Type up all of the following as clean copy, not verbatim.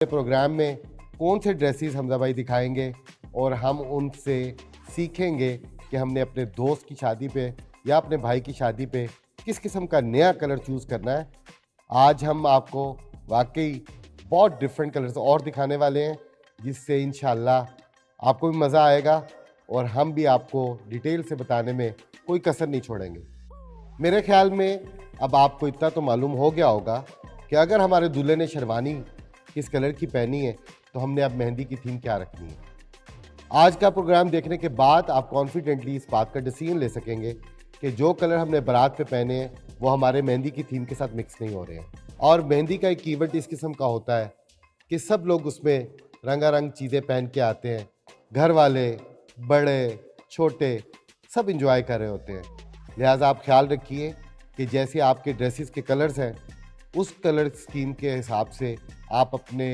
Programme में कौन से ड्रेसेस हमजा भाई दिखाएंगे और हम उनसे सीखेंगे कि हमने अपने दोस्त की शादी पे या अपने भाई की शादी पे किस किस्म का नया कलर चूज़ करना है। आज हम आपको वाकई बहुत डिफरेंट कलर्स और दिखाने वाले हैं, जिससे इंशाल्लाह आपको भी मज़ा आएगा और हम भी आपको डिटेल से बताने में कोई कसर नहीं छोड़ेंगे। मेरे ख्याल में अब आपको इतना तो मालूम हो गया होगा कि अगर हमारे दूल्हे ने शेरवानी किस कलर की पहनी है तो हमने अब मेहंदी की थीम क्या रखनी है। आज का प्रोग्राम देखने के बाद आप कॉन्फिडेंटली इस बात का डिसीजन ले सकेंगे कि जो कलर हमने बारात पे पहने हैं वो हमारे मेहंदी की थीम के साथ मिक्स नहीं हो रहे हैं। और मेहंदी का एक इवेंट इस किस्म का होता है कि सब लोग उसमें रंगारंग चीज़ें पहन के आते हैं, घर वाले बड़े छोटे सब इंजॉय कर रहे होते हैं। लिहाजा आप ख्याल रखिए कि जैसे आपके ड्रेसेस के कलर्स हैं उस कलर स्कीम के हिसाब से आप अपने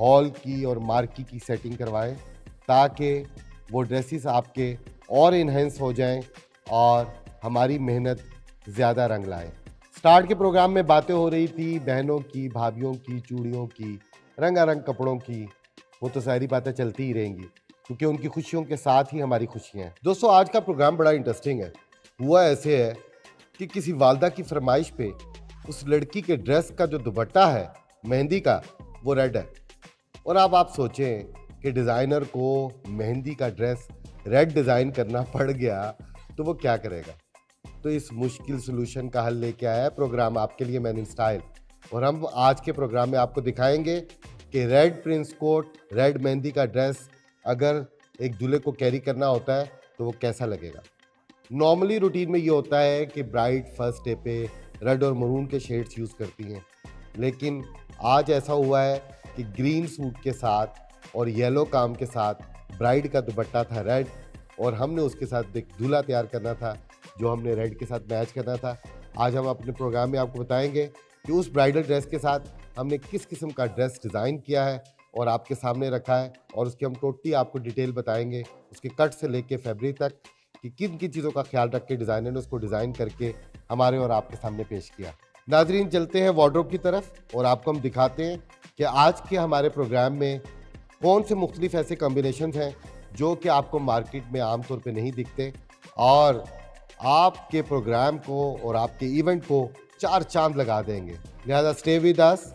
हॉल की और मार्की की सेटिंग करवाएं, ताकि वो ड्रेसेस आपके और इन्हेंस हो जाएं और हमारी मेहनत ज़्यादा रंग लाए। स्टार्ट के प्रोग्राम में बातें हो रही थी बहनों की, भाभीयों की, चूड़ियों की, रंगारंग कपड़ों की। वो तो सारी बातें चलती ही रहेंगी क्योंकि उनकी खुशियों के साथ ही हमारी खुशियाँ हैं। दोस्तों, आज का प्रोग्राम बड़ा इंटरेस्टिंग है। हुआ ऐसे है कि किसी वालदा की फरमाइश पे उस लड़की के ड्रेस का जो दुपट्टा है मेहंदी का वो रेड है। और अब आप सोचें कि डिज़ाइनर को मेहंदी का ड्रेस रेड डिज़ाइन करना पड़ गया तो वो क्या करेगा। तो इस मुश्किल सोल्यूशन का हल लेके आया है प्रोग्राम आपके लिए मैन इन स्टाइल। और हम आज के प्रोग्राम में आपको दिखाएंगे कि red prince coat, red mehndi का ड्रेस अगर एक दूल्हे को कैरी करना होता है तो वो कैसा लगेगा। नॉर्मली रूटीन में ये होता है कि ब्राइड फर्स्ट डे पे रेड और मरून के शेड्स यूज़ करती हैं, लेकिन आज ऐसा हुआ है कि ग्रीन सूट के साथ और येलो काम के साथ ब्राइड का दुपट्टा था रेड और हमने उसके साथ एक दूल्हा तैयार करना था जो हमने रेड के साथ मैच करना था। आज हम अपने प्रोग्राम में आपको बताएंगे कि उस ब्राइडल ड्रेस के साथ हमने किस किस्म का ड्रेस डिज़ाइन किया है और आपके सामने रखा है, और उसकी हम टोटली आपको डिटेल बताएंगे, उसके कट से लेके फैब्रिक तक कि किन किन चीज़ों का ख्याल रख के डिज़ाइनर ने उसको डिज़ाइन करके हमारे और आपके सामने पेश किया। नाजरीन, चलते हैं वार्डरोब की तरफ और आपको हम दिखाते हैं कि आज के हमारे प्रोग्राम में कौन से मुख्तलिफ ऐसे कॉम्बिनेशन हैं जो कि आपको मार्केट में आमतौर पे नहीं दिखते और आपके प्रोग्राम को और आपके इवेंट को चार चांद लगा देंगे। लिहाजा स्टे विद अस।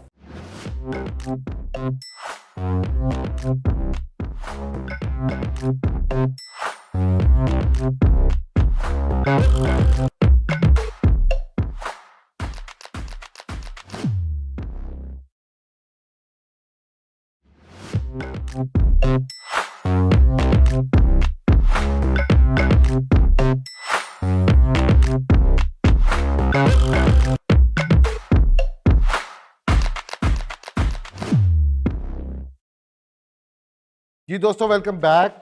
जी दोस्तों, वेलकम बैक।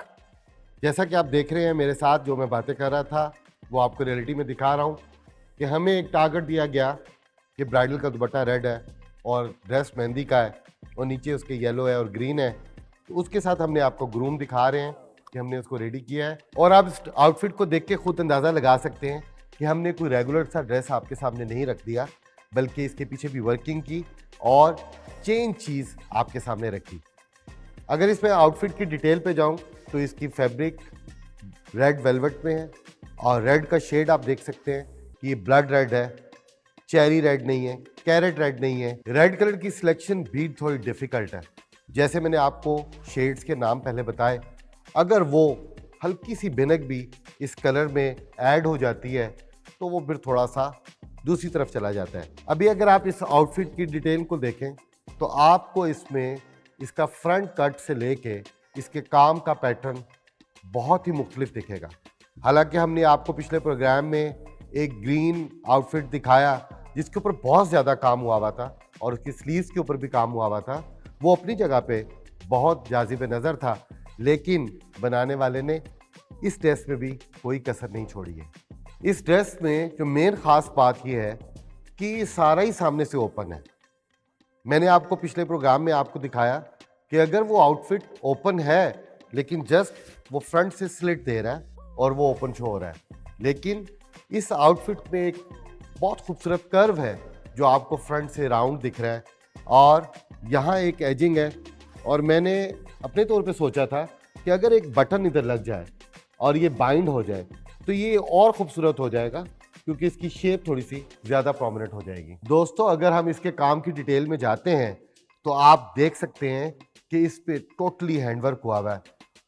जैसा कि आप देख रहे हैं मेरे साथ जो मैं बातें कर रहा था वो आपको रियलिटी में दिखा रहा हूँ कि हमें एक टारगेट दिया गया कि ब्राइडल का दुपट्टा रेड है और ड्रेस मेहंदी का है और नीचे उसके येलो है और ग्रीन है। तो उसके साथ हमने आपको ग्रूम दिखा रहे हैं कि हमने उसको रेडी किया है और आप इस आउटफिट को देख के खुद अंदाज़ा लगा सकते हैं कि हमने कोई रेगुलर सा ड्रेस आपके सामने नहीं रख दिया, बल्कि इसके पीछे भी वर्किंग की और चेंज चीज़ आपके सामने रखी। अगर इसमें आउटफिट की डिटेल पे जाऊं तो इसकी फैब्रिक रेड वेलवेट में है और रेड का शेड आप देख सकते हैं कि ये ब्लड रेड है, चेरी रेड नहीं है, कैरेट रेड नहीं है। रेड कलर की सिलेक्शन भी थोड़ी डिफ़िकल्ट है। जैसे मैंने आपको शेड्स के नाम पहले बताए, अगर वो हल्की सी भिनक भी इस कलर में ऐड हो जाती है तो वो फिर थोड़ा सा दूसरी तरफ चला जाता है। अभी अगर आप इस आउटफिट की डिटेल को देखें तो आपको इसमें इसका फ्रंट कट से लेके इसके काम का पैटर्न बहुत ही मुख्तलिफ दिखेगा। हालांकि हमने आपको पिछले प्रोग्राम में एक ग्रीन आउटफिट दिखाया जिसके ऊपर बहुत ज़्यादा काम हुआ था और उसकी स्लीव्स के ऊपर भी काम हुआ था। वो अपनी जगह पे बहुत जाज़िब नज़र था, लेकिन बनाने वाले ने इस ड्रेस में भी कोई कसर नहीं छोड़ी है। इस ड्रेस में जो मेन ख़ास बात यह है कि सारा ही सामने से ओपन है। मैंने आपको पिछले प्रोग्राम में आपको दिखाया कि अगर वो आउटफिट ओपन है लेकिन जस्ट वो फ्रंट से स्लिट दे रहा है और वो ओपन शो हो रहा है, लेकिन इस आउटफिट में एक बहुत खूबसूरत कर्व है जो आपको फ्रंट से राउंड दिख रहा है और यहाँ एक एजिंग है और मैंने अपने तौर पे सोचा था कि अगर एक बटन इधर लग जाए और ये बाइंड हो जाए तो ये और खूबसूरत हो जाएगा, क्योंकि इसकी शेप थोड़ी सी ज़्यादा प्रोमिनेंट हो जाएगी। दोस्तों, अगर हम इसके काम की डिटेल में जाते हैं तो आप देख सकते हैं कि इस पे टोटली हैंडवर्क हुआ हुआ है,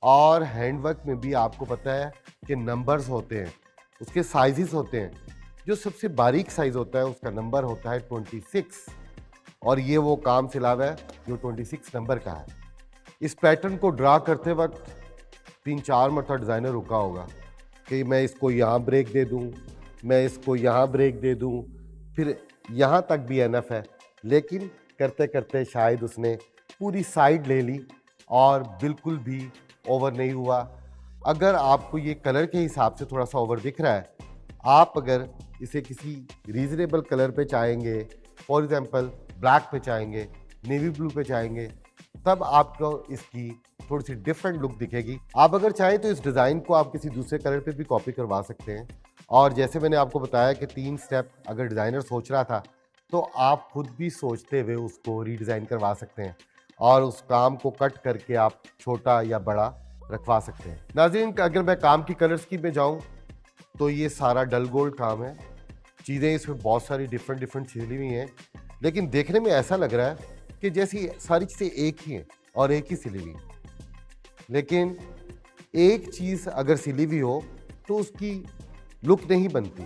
और हैंडवर्क में भी आपको पता है कि नंबर्स होते हैं, उसके साइजेस होते हैं। जो सबसे बारीक साइज होता है उसका नंबर होता है 26, और ये वो काम सिलावा है जो 26 नंबर का है। इस पैटर्न को ड्रा करते वक्त 3-4 मरतबा डिज़ाइनर रुका होगा कि मैं इसको यहाँ ब्रेक दे दूँ, मैं इसको यहाँ ब्रेक दे दूँ, फिर यहाँ तक भी एनफ है, लेकिन करते करते शायद उसने पूरी साइड ले ली और बिल्कुल भी ओवर नहीं हुआ। अगर आपको ये कलर के हिसाब से थोड़ा सा ओवर दिख रहा है, आप अगर इसे किसी रीजनेबल कलर पे चाहेंगे, फॉर एग्जांपल ब्लैक पे चाहेंगे, नेवी ब्लू पे चाहेंगे, तब आपको इसकी थोड़ी सी डिफरेंट लुक दिखेगी। आप अगर चाहें तो इस डिज़ाइन को आप किसी दूसरे कलर पे भी कॉपी करवा सकते हैं। और जैसे मैंने आपको बताया कि 3 स्टेप अगर डिज़ाइनर सोच रहा था, तो आप खुद भी सोचते हुए उसको रीडिज़ाइन करवा सकते हैं और उस काम को कट करके आप छोटा या बड़ा रखवा सकते हैं। नाज़रीन, अगर मैं काम की कलर स्कीम में जाऊँ तो ये सारा डल गोल्ड काम है। चीज़ें इसमें बहुत सारी डिफरेंट सिली हुई हैं, लेकिन देखने में ऐसा लग रहा है कि जैसी सारी चीज़ें एक ही हैं और एक ही सिली हुई। लेकिन एक चीज़ अगर सिली हुई हो तो उसकी लुक नहीं बनती,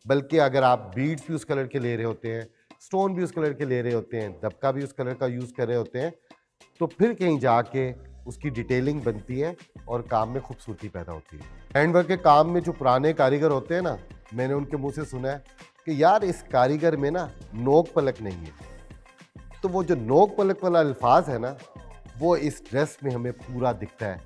बल्कि अगर आप बीड्स भी उस कलर के ले रहे होते हैं, स्टोन भी उस कलर के ले रहे होते हैं, दबका भी उस कलर का यूज़ कर रहे होते हैं, तो फिर कहीं जाके उसकी डिटेलिंग बनती है और काम में खूबसूरती पैदा होती है। हैंडवर्क के काम में जो पुराने कारीगर होते हैं ना, मैंने उनके मुंह से सुना है कि यार इस कारीगर में ना नोक पलक नहीं है। तो वो जो नोक पलक वाला अल्फाज है ना, वो इस ड्रेस में हमें पूरा दिखता है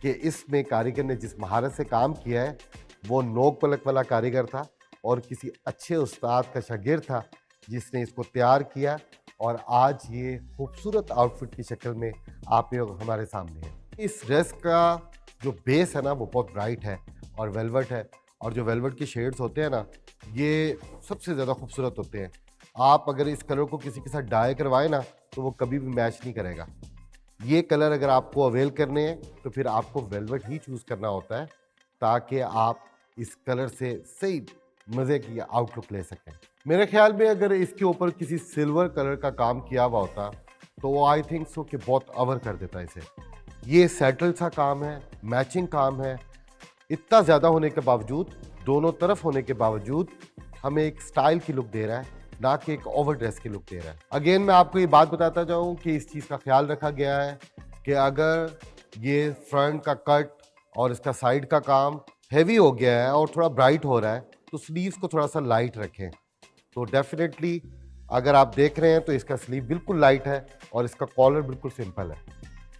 कि इसमें कारीगर ने जिस महारत से काम किया है वो नोक पलक वाला कारीगर था और किसी अच्छे उस्ताद का शागिर्द था जिसने इसको तैयार किया, और आज ये खूबसूरत आउटफिट की शक्ल में आप लोग हमारे सामने है। इस ड्रेस का जो बेस है ना वो बहुत ब्राइट है और वेलवेट है, और जो वेलवेट के शेड्स होते हैं ना, ये सबसे ज़्यादा खूबसूरत होते हैं। आप अगर इस कलर को किसी के साथ डाई करवाएं ना तो वो कभी भी मैच नहीं करेगा। ये कलर अगर आपको अवेल करने हैं तो फिर आपको वेलवेट ही चूज़ करना होता है, ताकि आप इस कलर से सही मज़े की आउटलुक ले सकें। मेरे ख्याल में अगर इसके ऊपर किसी सिल्वर कलर का काम किया हुआ होता तो वो आई थिंक सो कि बहुत अवर कर देता इसे। ये सेटल सा काम है, मैचिंग काम है, इतना ज़्यादा होने के बावजूद, दोनों तरफ होने के बावजूद हमें एक स्टाइल की लुक दे रहा है, ना कि एक ओवर ड्रेस की लुक दे रहा है। अगेन मैं आपको ये बात बताता जाऊँ कि इस चीज़ का ख्याल रखा गया है कि अगर ये फ्रंट का कट और इसका साइड का काम हैवी हो गया है और थोड़ा ब्राइट हो रहा है तो स्लीव्स को थोड़ा सा लाइट रखें। तो डेफिनेटली अगर आप देख रहे हैं तो इसका स्लीव बिल्कुल लाइट है और इसका कॉलर बिल्कुल सिंपल है।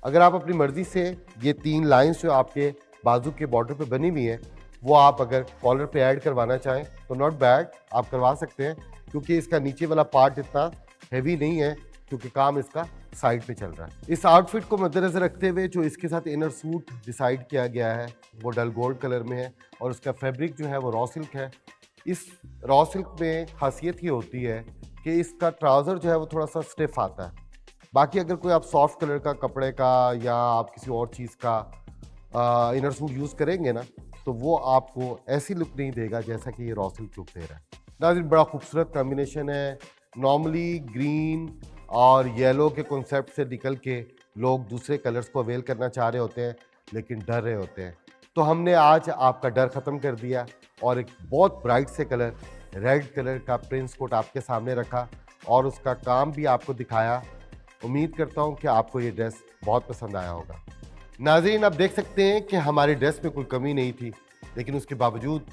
अगर आप अपनी मर्ज़ी से ये 3 लाइंस जो आपके बाजू के बॉर्डर पे बनी हुई हैं वो आप अगर कॉलर पे ऐड करवाना चाहें तो नॉट बैड, आप करवा सकते हैं, क्योंकि इसका नीचे वाला पार्ट इतना हैवी नहीं है, क्योंकि काम इसका साइड पे चल रहा है। इस आउटफिट को मद्देनजर रखते हुए जो इसके साथ इनर सूट डिसाइड किया गया है वो डल गोल्ड कलर में है और उसका फैब्रिक जो है वो रॉ सिल्क है। इस रॉ सिल्क में खासियत ये होती है कि इसका ट्राउज़र जो है वो थोड़ा सा स्टिफ आता है। बाकी अगर कोई आप सॉफ्ट कलर का कपड़े का या आप किसी और चीज़ का इनर सूट यूज़ करेंगे ना तो वो आपको ऐसी लुक नहीं देगा जैसा कि ये रॉ सिल्क लुक दे रहा है। नाज़रीन, बड़ा खूबसूरत कॉम्बिनेशन है। नॉर्मली ग्रीन और येलो के कॉन्सेप्ट से निकल के लोग दूसरे कलर्स को अवेल करना चाह रहे होते हैं, लेकिन डर रहे होते हैं। तो हमने आज आपका डर ख़त्म कर दिया और एक बहुत ब्राइट से कलर, रेड कलर का प्रिंस कोट आपके सामने रखा और उसका काम भी आपको दिखाया। उम्मीद करता हूँ कि आपको ये ड्रेस बहुत पसंद आया होगा। नाज़रीन, आप देख सकते हैं कि हमारी ड्रेस में कोई कमी नहीं थी, लेकिन उसके बावजूद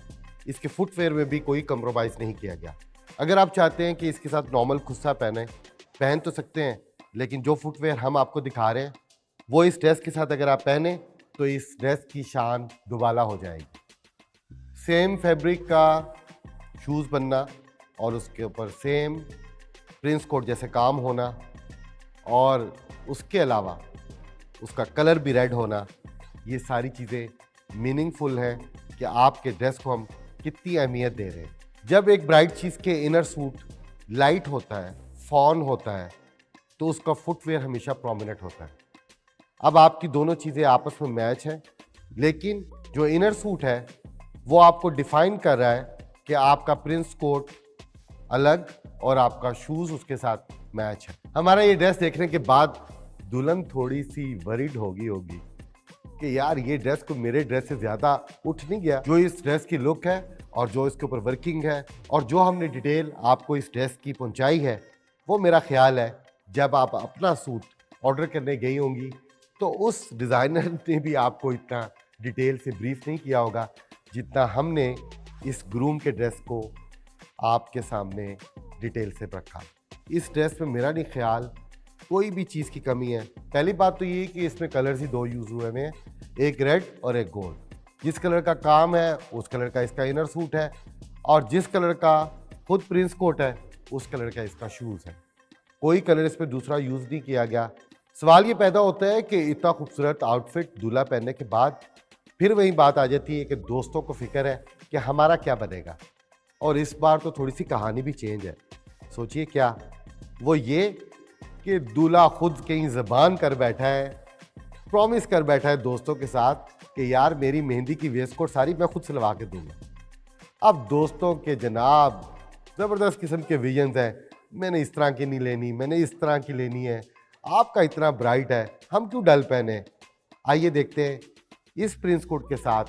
इसके फुटवेयर में भी कोई कंप्रोमाइज़ नहीं किया गया। अगर आप चाहते हैं कि इसके साथ नॉर्मल खुस्सा पहन तो सकते हैं, लेकिन जो फुटवेयर हम आपको दिखा रहे हैं वो इस ड्रेस के साथ अगर आप पहने तो इस ड्रेस की शान दुबाला हो जाएगी। सेम फैब्रिक का शूज़ बनना और उसके ऊपर सेम प्रिंस कोट जैसे काम होना और उसके अलावा उसका कलर भी रेड होना, ये सारी चीज़ें मीनिंगफुल हैं कि आपके ड्रेस को हम कितनी अहमियत दे रहे हैं। जब एक ब्राइट चीज़ के इनर सूट लाइट होता है, फॉन होता है, तो उसका फुटवेयर हमेशा प्रोमिनेंट होता है। अब आपकी दोनों चीज़ें आपस में मैच हैं, लेकिन जो इनर सूट है वो आपको डिफाइन कर रहा है कि आपका प्रिंस कोट अलग और आपका शूज़ उसके साथ मैच है। हमारा ये ड्रेस देखने के बाद दुल्हन थोड़ी सी वरीड होगी कि यार ये ड्रेस को मेरे ड्रेस से ज़्यादा उठ नहीं गया। जो इस ड्रेस की लुक है और जो इसके ऊपर वर्किंग है और जो हमने डिटेल आपको इस ड्रेस की पहुंचाई है, वो मेरा ख्याल है जब आप अपना सूट ऑर्डर करने गई होंगी तो उस डिज़ाइनर ने भी आपको इतना डिटेल से ब्रीफ नहीं किया होगा जितना हमने इस ग्रूम के ड्रेस को आपके सामने डिटेल से रखा। इस ड्रेस में मेरा नहीं ख्याल कोई भी चीज़ की कमी है। पहली बात तो ये कि इसमें कलर्स ही दो यूज़ हुए हैं, एक रेड और एक गोल्ड। जिस कलर का काम है उस कलर का इसका इनर सूट है और जिस कलर का खुद प्रिंस कोट है उस कलर का इसका शूज़ है। कोई कलर इसमें दूसरा यूज़ नहीं किया गया। सवाल ये पैदा होता है कि इतना खूबसूरत आउटफिट दूल्हा पहनने के बाद फिर वही बात आ जाती है कि दोस्तों को फिक्र है कि हमारा क्या बनेगा। और इस बार तो थोड़ी सी कहानी भी चेंज है। सोचिए क्या, वो ये कि दूल्हा खुद कहीं ज़बान कर बैठा है, प्रॉमिस कर बैठा है दोस्तों के साथ कि यार मेरी मेहंदी की वेस्ट कोट सारी मैं खुद सिलवा के दूंगा। अब दोस्तों के जनाब ज़बरदस्त किस्म के विजन्स हैं, मैंने इस तरह की नहीं लेनी, मैंने इस तरह की लेनी है, आपका इतना ब्राइट है, हम क्यों डल पहने। आइए देखते हैं इस प्रिंस कोट के साथ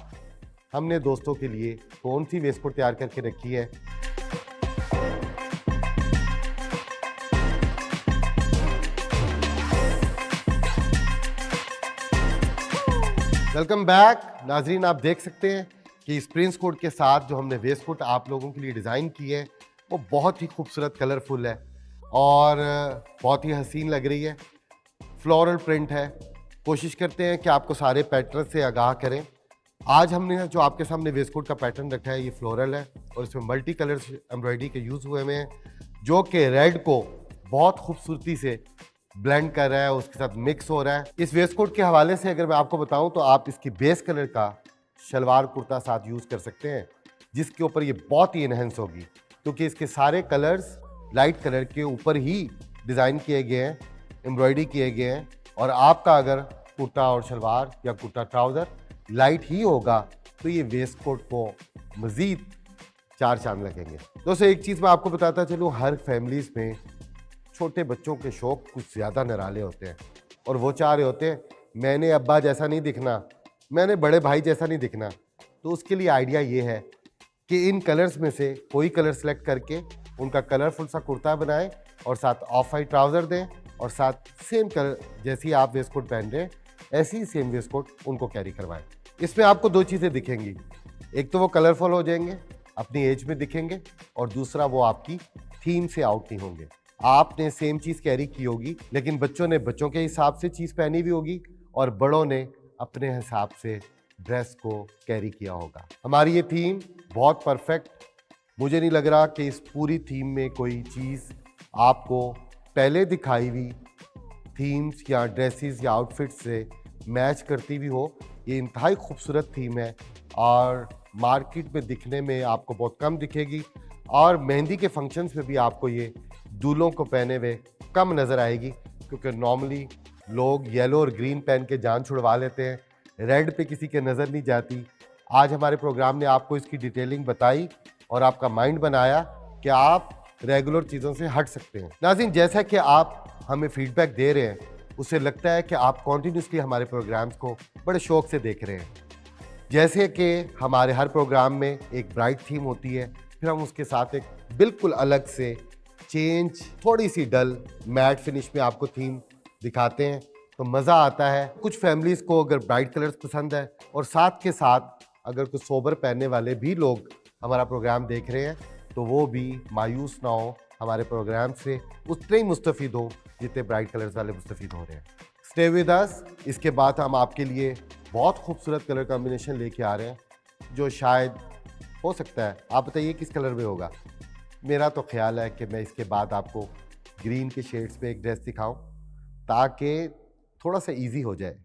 हमने दोस्तों के लिए कौन सी वेस्ट कोट तैयार करके रखी है। वेलकम बैक नाजरीन, आप देख सकते हैं कि इस प्रिंस कोट के साथ जो हमने वेस्ट कोट आप लोगों के लिए डिज़ाइन की है वो बहुत ही खूबसूरत कलरफुल है और बहुत ही हसीन लग रही है। फ्लोरल प्रिंट है। कोशिश करते हैं कि आपको सारे पैटर्न से आगाह करें। आज हमने जो आपके सामने वेस्ट कोट का पैटर्न रखा है ये फ्लोरल है और इसमें मल्टी कलर्स एम्ब्रॉयडरी के यूज़ हुए हैं जो कि रेड को बहुत खूबसूरती से ब्लेंड कर रहा है, उसके साथ मिक्स हो रहा है। इस वेस्ट कोट के हवाले से अगर मैं आपको बताऊं तो आप इसकी बेस कलर का शलवार कुर्ता साथ यूज़ कर सकते हैं जिसके ऊपर ये बहुत ही इनहेंस होगी क्योंकि इसके सारे कलर्स लाइट कलर के ऊपर ही डिज़ाइन किए गए हैं, एम्ब्रॉयडरी किए गए हैं और आपका अगर कुर्ता और शलवार या कुर्ता ट्राउज़र लाइट ही होगा तो ये वेस्ट कोट को मज़ीद चार चांद लगेंगे। दोस्तों एक चीज़ मैं आपको बताता चलूँ, हर फैमिलीज़ में छोटे बच्चों के शौक कुछ ज़्यादा निराले होते हैं और वो चाह रहे होते हैं मैंने अब्बा जैसा नहीं दिखना, मैंने बड़े भाई जैसा नहीं दिखना। तो उसके लिए आइडिया ये है कि इन कलर्स में से कोई कलर सेलेक्ट करके उनका कलरफुल सा कुर्ता बनाएं और साथ ऑफ वाइट ट्राउज़र दें और साथ सेम कलर जैसी आप वेस्ट कोट पहन रहे हैं ऐसी ही सेम वेस्ट कोट उनको कैरी करवाएं। इसमें आपको दो चीज़ें दिखेंगी, एक तो वो कलरफुल हो जाएंगे, अपनी एज में दिखेंगे और दूसरा वो आपकी थीम से आउट नहीं होंगे। आपने सेम चीज़ कैरी की होगी लेकिन बच्चों ने बच्चों के हिसाब से चीज़ पहनी हुई होगी और बड़ों ने अपने हिसाब से ड्रेस को कैरी किया होगा। हमारी ये थीम बहुत परफेक्ट, मुझे नहीं लग रहा कि इस पूरी थीम में कोई चीज़ आपको पहले दिखाई हुई थीम्स या ड्रेसेस या आउटफिट्स से मैच करती भी हो। ये इंतहाई खूबसूरत थीम है और मार्केट में दिखने में आपको बहुत कम दिखेगी और मेहंदी के फंक्शंस में भी आपको ये दूल्हों को पहने हुए कम नज़र आएगी क्योंकि नॉर्मली लोग येलो और ग्रीन पहन के जान छुड़वा लेते हैं, रेड पे किसी के नज़र नहीं जाती। आज हमारे प्रोग्राम ने आपको इसकी डिटेलिंग बताई और आपका माइंड बनाया कि आप रेगुलर चीज़ों से हट सकते हैं। नाज़रीन, जैसा कि आप हमें फीडबैक दे रहे हैं उससे लगता है कि आप कॉन्टीन्यूसली हमारे प्रोग्राम्स को बड़े शौक़ से देख रहे हैं। जैसे कि हमारे हर प्रोग्राम में एक ब्राइट थीम होती है, फिर हम उसके साथ एक बिल्कुल अलग से चेंज थोड़ी सी डल मैट फिनिश में आपको थीम दिखाते हैं तो मज़ा आता है। कुछ फैमिलीज़ को अगर ब्राइट कलर्स पसंद है और साथ के साथ अगर कुछ सोबर पहनने वाले भी लोग हमारा प्रोग्राम देख रहे हैं तो वो भी मायूस ना हो, हमारे प्रोग्राम से उतने ही मुस्तफ़ीद हो जितने ब्राइट कलर्स वाले मुस्तफ़ीद हो रहे हैं। Stay with us. इसके बाद हम आपके लिए बहुत खूबसूरत कलर कॉम्बिनेशन लेके आ रहे हैं जो शायद हो सकता है, आप बताइए किस कलर में होगा। मेरा तो ख्याल है कि मैं इसके बाद आपको ग्रीन के शेड्स पे एक ड्रेस दिखाऊं ताकि थोड़ा सा इजी हो जाए।